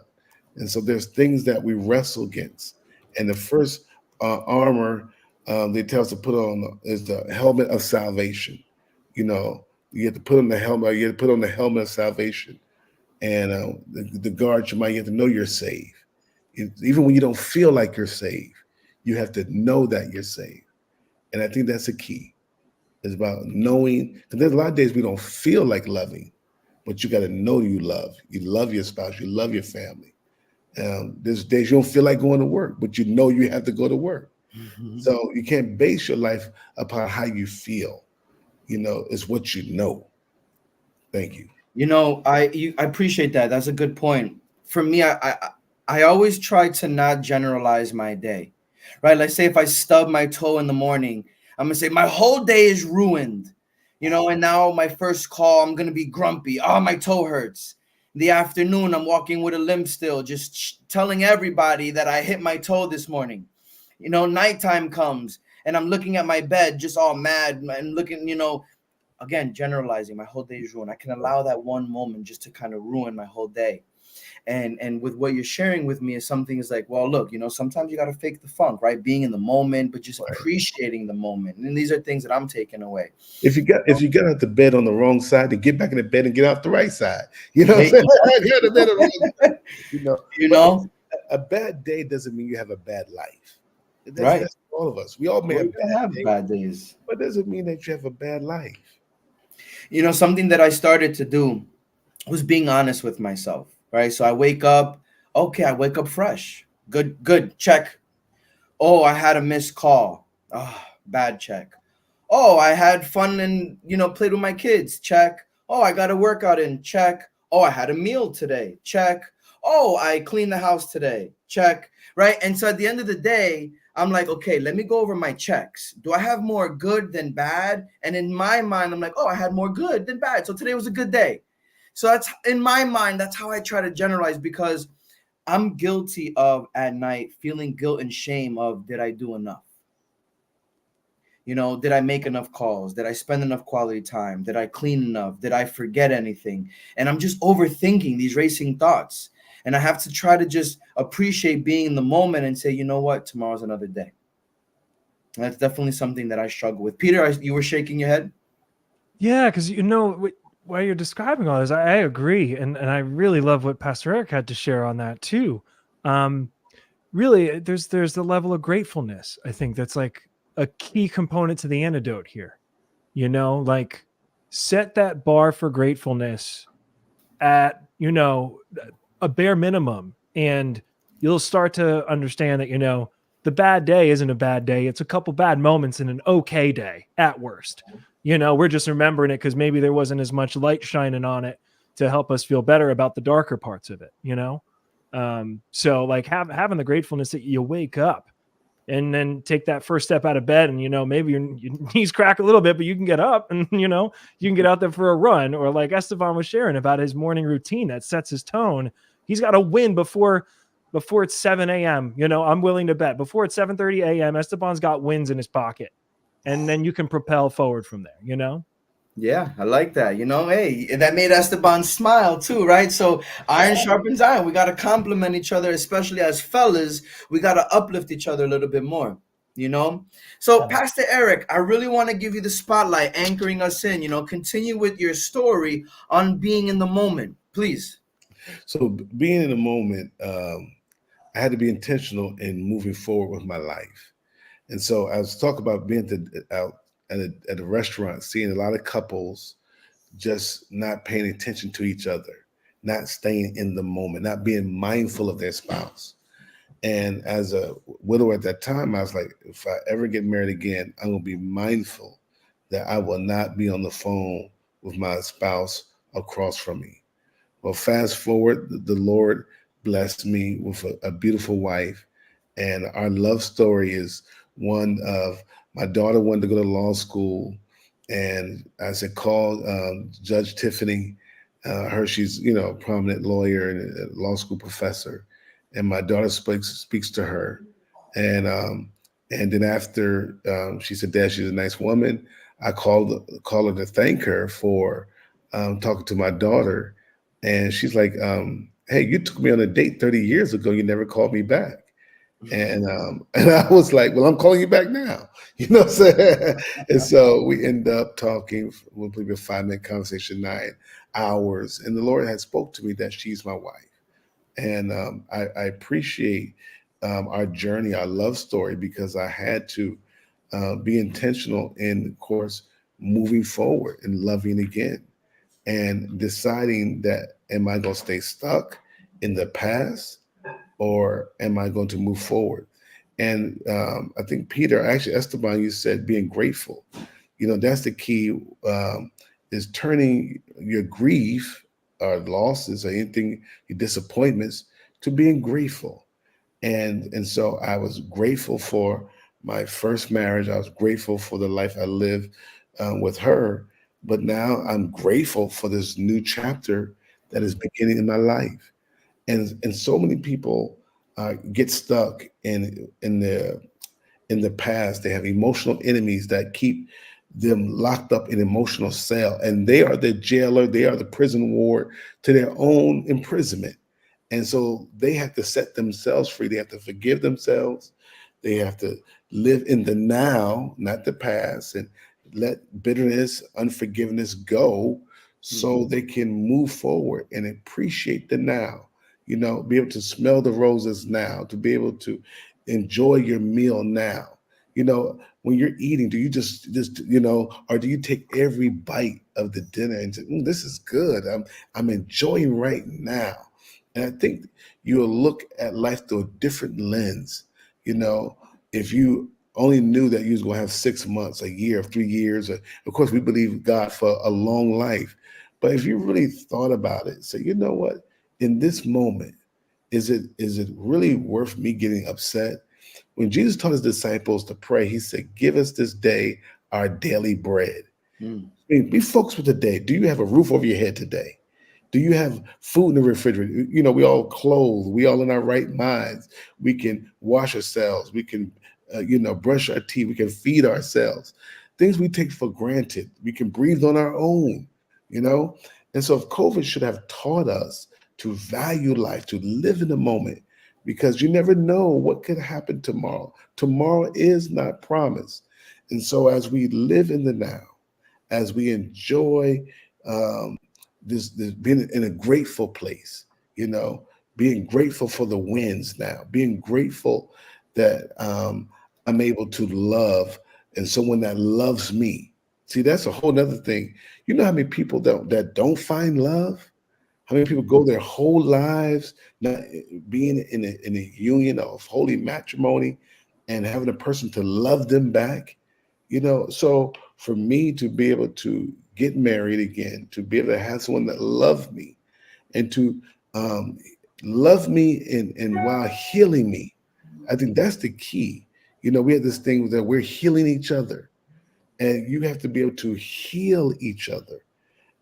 and so there's things that we wrestle against. And the first armor they tell us to put on is the helmet of salvation. You have to put on the helmet. You have to put on the helmet of salvation, and the guard you have to know you're saved. Even when you don't feel like you're saved, you have to know that you're saved, and I think that's the key. It's about knowing, because there's a lot of days we don't feel like loving, but you got to know you love. You love your spouse. You love your family. There's days you don't feel like going to work, but you know you have to go to work. So you can't base your life upon how you feel. It's what you know. Thank you. I appreciate that. That's a good point. For me, I always try to not generalize my day, right? Like, say if I stub my toe in the morning, I'm gonna say my whole day is ruined, and now my first call, I'm gonna be grumpy. Oh, my toe hurts. In the afternoon, I'm walking with a limp still, just telling everybody that I hit my toe this morning. Nighttime comes and I'm looking at my bed just all mad and looking, again, generalizing. My whole day is ruined. I can allow that one moment just to kind of ruin my whole day. And with what you're sharing with me is something is like, well, look, sometimes you got to fake the funk, right? Being in the moment, but just appreciating the moment. And these are things that I'm taking away. If you get out the bed on the wrong side, to get back in the bed and get out the right side. What I'm saying? Get out the bed on the wrong side. A bad day doesn't mean you have a bad life. That's all of us. We all may have bad days, but doesn't mean that you have a bad life. Something that I started to do was being honest with myself, right? So I wake up, okay, I wake up fresh. Good, check. Oh, I had a missed call. Oh, bad, check. Oh, I had fun and, played with my kids. Check. Oh, I got a workout in. Check. Oh, I had a meal today. Check. Oh, I cleaned the house today. Check. Right. And so at the end of the day, I'm like, okay, let me go over my checks. Do I have more good than bad? And in my mind, I'm like, oh, I had more good than bad. So today was a good day. So that's in my mind, that's how I try to generalize, because I'm guilty of at night feeling guilt and shame of, did I do enough? Did I make enough calls? Did I spend enough quality time? Did I clean enough? Did I forget anything? And I'm just overthinking these racing thoughts. And I have to try to just appreciate being in the moment and say, you know what? Tomorrow's another day. And that's definitely something that I struggle with. Peter, you were shaking your head? Yeah, because while you're describing all this, I agree. And I really love what Pastor Eric had to share on that too. Really, there's the level of gratefulness. I think that's like a key component to the antidote here. Like set that bar for gratefulness at, a bare minimum, and you'll start to understand that, the bad day isn't a bad day. It's a couple bad moments in an okay day at worst. We're just remembering it because maybe there wasn't as much light shining on it to help us feel better about the darker parts of it, So like having the gratefulness that you wake up and then take that first step out of bed, and maybe your knees crack a little bit, but you can get up and you can get out there for a run. Or like Esteban was sharing about his morning routine that sets his tone. He's got to win before it's 7 a.m. I'm willing to bet before it's 7:30 a.m. Esteban's got wins in his pocket, and then you can propel forward from there. Yeah, I like that. Hey, that made Esteban smile too, right? So iron sharpens iron. We got to compliment each other, especially as fellas. We got to uplift each other a little bit more, So Pastor Eric, I really want to give you the spotlight, anchoring us in, continue with your story on being in the moment, please. So being in the moment, I had to be intentional in moving forward with my life. And so I was talking about being out at a restaurant, seeing a lot of couples just not paying attention to each other, not staying in the moment, not being mindful of their spouse. And as a widower at that time, I was like, if I ever get married again, I'm going to be mindful that I will not be on the phone with my spouse across from me. Well, fast forward, the Lord blessed me with a beautiful wife. And our love story is one of my daughter wanted to go to law school. And I said, call Judge Tiffany. Her, she's, a prominent lawyer and a law school professor. And my daughter speaks to her. And then after she said, Dad, she's a nice woman. I called her to thank her for talking to my daughter, and she's like, "Hey, you took me on a date 30 years ago. You never called me back." And and I was like, "Well, I'm calling you back now." You know what I'm saying? And so we end up talking. We'll maybe a 5-minute conversation, 9 hours, and the Lord had spoke to me that she's my wife, and I appreciate our journey, our love story, because I had to be intentional in, of course, moving forward and loving again and deciding that am I going to stay stuck in the past or am I going to move forward? And I think Peter, actually Esteban, you said being grateful. That's the key. Is turning your grief or losses or anything, your disappointments, to being grateful. And so I was grateful for my first marriage. I was grateful for the life I lived with her. But now I'm grateful for this new chapter that is beginning in my life. And so many people get stuck in the past. They have emotional enemies that keep them locked up in emotional cell, and they are the jailer. They are the prison ward to their own imprisonment. And so they have to set themselves free. They have to forgive themselves. They have to live in the now, not the past, and let bitterness, unforgiveness go so they can move forward and appreciate the now. Be able to smell the roses now, to be able to enjoy your meal now. When you're eating, do you just or do you take every bite of the dinner and say, this is good. I'm enjoying right now. And I think you'll look at life through a different lens. You know, if you only knew that you was going to have 6 months, a year, 3 years, of course, we believe God for a long life. But if you really thought about it, say, you know what, in this moment, is it really worth me getting upset? When Jesus taught his disciples to pray, he said, give us this day our daily bread. Mm. I mean, be focused with the day. Do you have a roof over your head today? Do you have food in the refrigerator? We all clothed. We all in our right minds. We can wash ourselves. We can, brush our teeth. We can feed ourselves. Things we take for granted. We can breathe on our own, you know? And so if COVID should have taught us to value life, to live in the moment, because you never know what could happen tomorrow. Tomorrow is not promised. And so as we live in the now, as we enjoy um, this being in a grateful place, being grateful for the wins now, being grateful that I'm able to love and someone that loves me. See, that's a whole nother thing. You know how many people that don't find love? How many people go their whole lives not being in a union of holy matrimony and having a person to love them back? So for me to be able to get married again, to be able to have someone that loved me and to um, love me and while healing me, I think that's the key. We have this thing that we're healing each other, and you have to be able to heal each other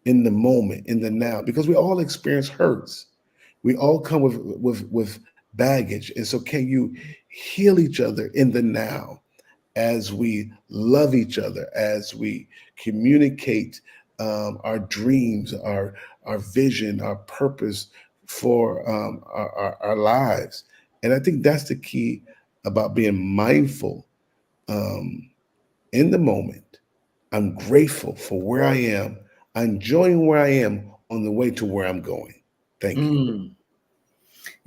in the moment, in the now, because we all experience hurts. We all come with baggage, and so can you heal each other in the now? As we love each other, as we communicate our dreams, our vision, our purpose for our lives. And I think that's the key about being mindful um, in the moment. I'm grateful for where I am. I'm enjoying where I am on the way to where I'm going. Thank you.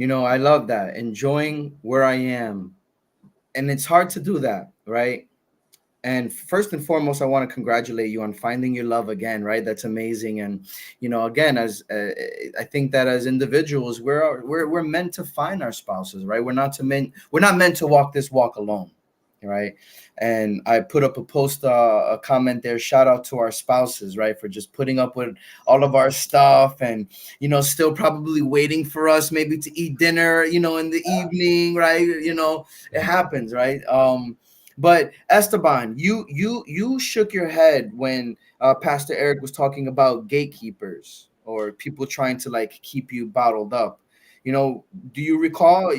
Mm. I love that. Enjoying where I am. And it's hard to do that, right? And first and foremost, I want to congratulate you on finding your love again, right? That's amazing. And again, as I think that as individuals, we're meant to find our spouses, right? We're not meant to walk this walk alone, right? And I put up a post, a comment there. Shout out to our spouses, right, for just putting up with all of our stuff, and still probably waiting for us maybe to eat dinner, in the evening, right? It happens, right? But Esteban, you shook your head when Pastor Eric was talking about gatekeepers or people trying to like keep you bottled up. Do you recall?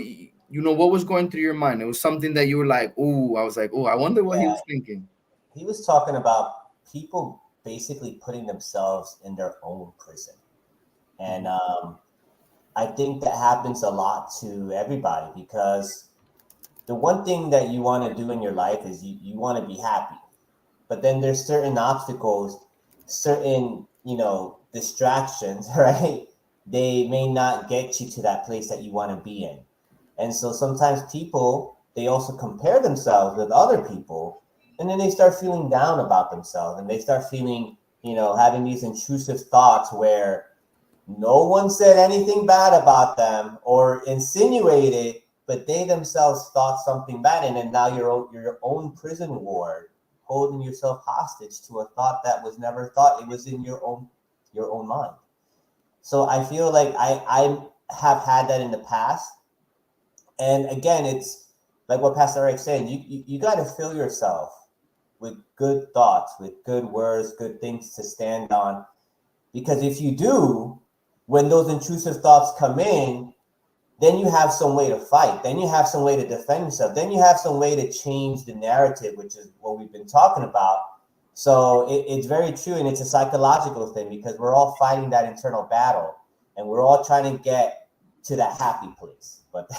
What was going through your mind? It was something that you were like, "Ooh," I was like, "Ooh, I wonder what he Yeah, was thinking." he was talking about people basically putting themselves in their own prison, and I think that happens a lot to everybody because the one thing that you want to do in your life is you want to be happy, but then there's certain obstacles, certain distractions, right? They may not get you to that place that you want to be in. And so sometimes people, they also compare themselves with other people, and then they start feeling down about themselves, and they start feeling, having these intrusive thoughts where no one said anything bad about them or insinuated, but they themselves thought something bad, and then now you're your own prison ward, holding yourself hostage to a thought that was never thought. It was in your own mind. So I feel like I have had that in the past, and again, it's like what Pastor Eric said. You got to fill yourself with good thoughts, with good words, good things to stand on, because if you do, when those intrusive thoughts come in, then you have some way to fight. Then you have some way to defend yourself. Then you have some way to change the narrative, which is what we've been talking about. So it's very true. And it's a psychological thing because we're all fighting that internal battle and we're all trying to get to that happy place. But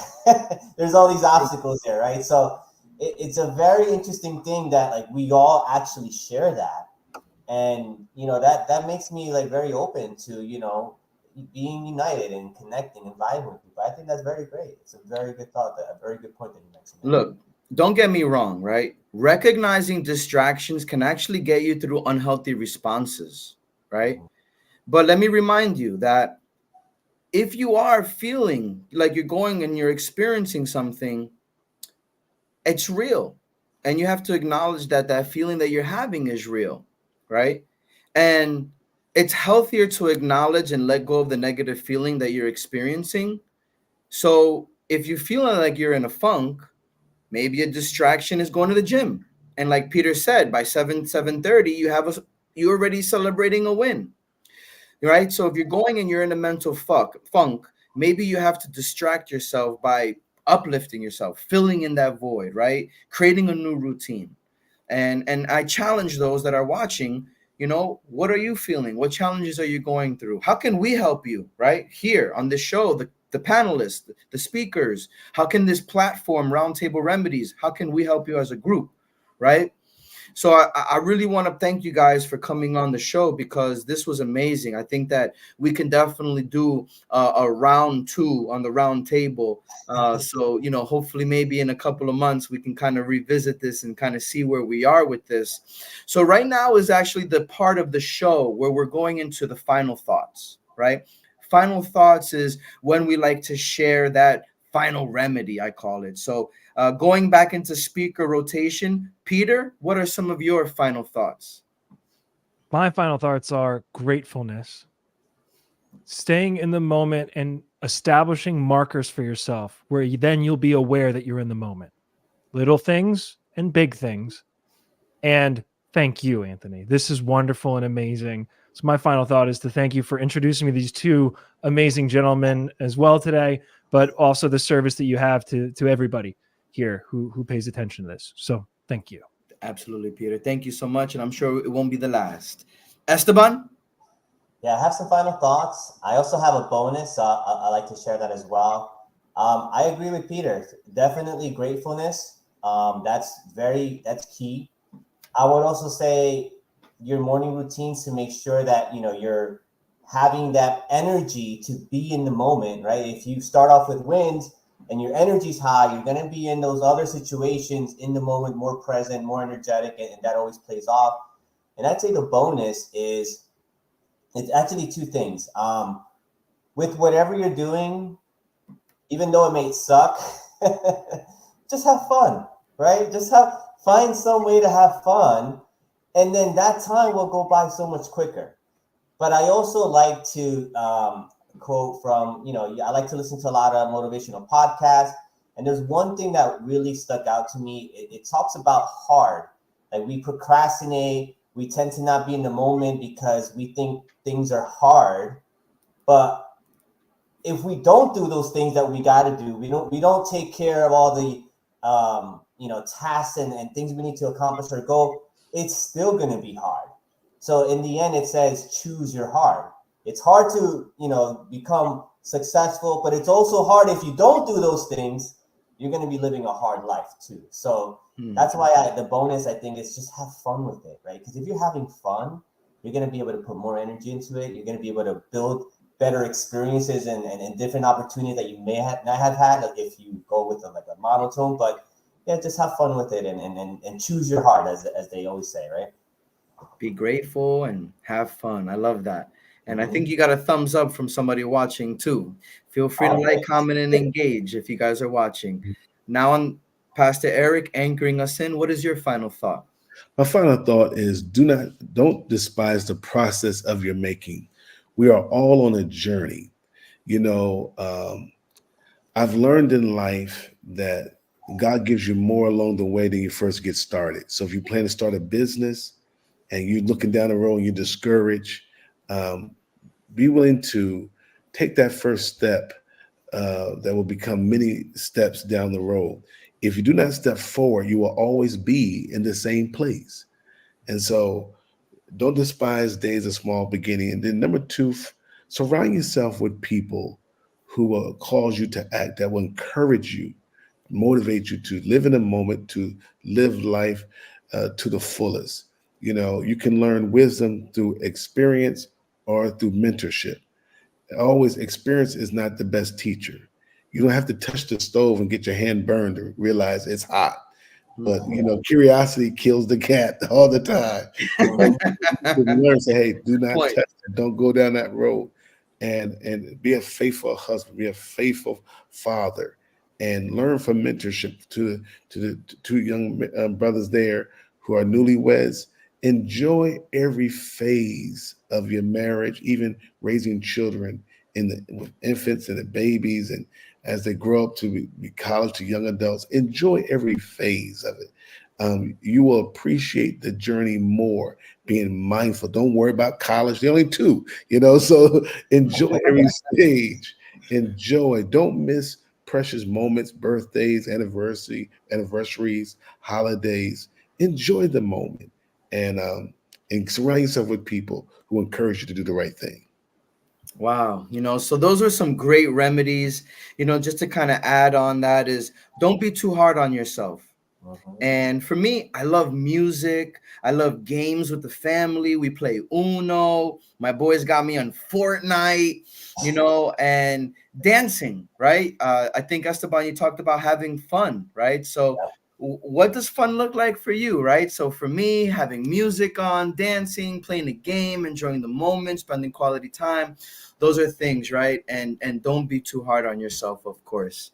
there's all these obstacles there, right? So it's a very interesting thing that like we all actually share that. And that makes me like very open to being united and connecting and vibing with people. I think that's very great. It's a very good thought, a very good point that you mentioned there. Look, don't get me wrong, right? Recognizing distractions can actually get you through unhealthy responses, right? But let me remind you that if you are feeling like you're going and you're experiencing something, it's real. And you have to acknowledge that that feeling that you're having is real, right? And it's healthier to acknowledge and let go of the negative feeling that you're experiencing. So if you're feeling like you're in a funk, maybe a distraction is going to the gym. And like Peter said, by 7:30, you're already celebrating a win, right? So if you're going and you're in a mental funk, maybe you have to distract yourself by uplifting yourself, filling in that void, right? Creating a new routine. And I challenge those that are watching, what are you feeling? What challenges are you going through? How can we help you, right? Here on this show, the panelists, the speakers, how can this platform, Roundtable Remedies, how can we help you as a group, right? So I really want to thank you guys for coming on the show because this was amazing. I think that we can definitely do a round two on the round table. So, hopefully maybe in a couple of months, we can kind of revisit this and kind of see where we are with this. So right now is actually the part of the show where we're going into the final thoughts, right? Final thoughts is when we like to share that final remedy, I call it. So going back into speaker rotation, Peter, what are some of your final thoughts? My final thoughts are gratefulness, staying in the moment and establishing markers for yourself where then you'll be aware that you're in the moment. Little things and big things. And thank you, Anthony. This is wonderful and amazing. So my final thought is to thank you for introducing me to these two amazing gentlemen as well today, but also the service that you have to everybody here who pays attention to this. So thank you. Absolutely, Peter. Thank you so much. And I'm sure it won't be the last. Esteban? Yeah, I have some final thoughts. I also have a bonus. I like to share that as well. I agree with Peter. Definitely gratefulness. That's key. I would also say your morning routines to make sure that you're having that energy to be in the moment, right? If you start off with wins, and your energy's high, you're going to be in those other situations in the moment, more present, more energetic, and that always plays off. And I'd say the bonus is it's actually two things. With whatever you're doing, even though it may suck, just have fun, right? Find some way to have fun, and then that time will go by so much quicker. But I also like to quote from, I like to listen to a lot of motivational podcasts. And there's one thing that really stuck out to me. It talks about hard. Like we procrastinate, we tend to not be in the moment because we think things are hard. But if we don't do those things that we got to do, we don't take care of all the tasks and things we need to accomplish or goal, it's still going to be hard. So in the end, it says choose your hard. It's hard to become successful, but it's also hard if you don't do those things. You're going to be living a hard life too. So that's why the bonus, I think, is just have fun with it, right? Because if you're having fun, you're going to be able to put more energy into it. You're going to be able to build better experiences and different opportunities that you may not have had, like if you go with a monotone. But yeah, just have fun with it and choose your heart, as they always say, right? Be grateful and have fun. I love that. And I think you got a thumbs up from somebody watching too. Feel free to like, comment, and engage if you guys are watching. Now on Pastor Eric anchoring us in. What is your final thought? My final thought is don't despise the process of your making. We are all on a journey. I've learned in life that God gives you more along the way than you first get started. So if you plan to start a business and you're looking down the road and you're discouraged, be willing to take that first step that will become many steps down the road. If you do not step forward, you will always be in the same place. And so don't despise days of small beginning. And then number two, surround yourself with people who will cause you to act, that will encourage you, motivate you to live in the moment, to live life to the fullest. You can learn wisdom through experience or through mentorship. Always, experience is not the best teacher. You don't have to touch the stove and get your hand burned to realize it's hot. But curiosity kills the cat all the time. You can learn, say, hey, do not touch it. Don't go down that road. And be a faithful husband, be a faithful father, and learn from mentorship to the two young brothers there who are newlyweds. Enjoy every phase of your marriage, even raising children with infants and the babies, and as they grow up to be college to young adults. Enjoy every phase of it. You will appreciate the journey more, being mindful. Don't worry about college. They're only two, so enjoy every stage. Enjoy. Don't miss precious moments, birthdays, anniversaries, holidays. Enjoy the moment and surround yourself with people who encourage you to do the right thing. Wow. So those are some great remedies. Just to kind of add on that is don't be too hard on yourself. And for me, I love music. I love games with the family. We play Uno. My boys got me on Fortnite, and dancing, right? I think, Esteban, you talked about having fun, right? So what does fun look like for you, right? So for me, having music on, dancing, playing a game, enjoying the moment, spending quality time, those are things, right? And don't be too hard on yourself, of course.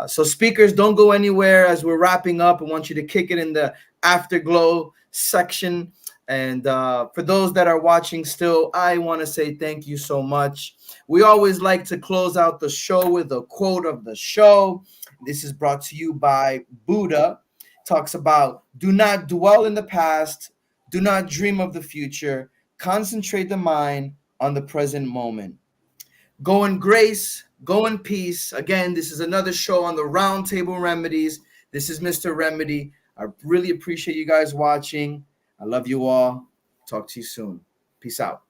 So speakers, don't go anywhere. As we're wrapping up, I want you to kick it in the afterglow section. And for those that are watching still, I want to say thank you so much. We always like to close out the show with a quote of the show. This is brought to you by Buddha. Talks about, do not dwell in the past. Do not dream of the future. Concentrate the mind on the present moment. Go in grace, go in peace. Again, this is another show on the Roundtable Remedies. This is Mr. Remedy. I really appreciate you guys watching. I love you all. Talk to you soon. Peace out.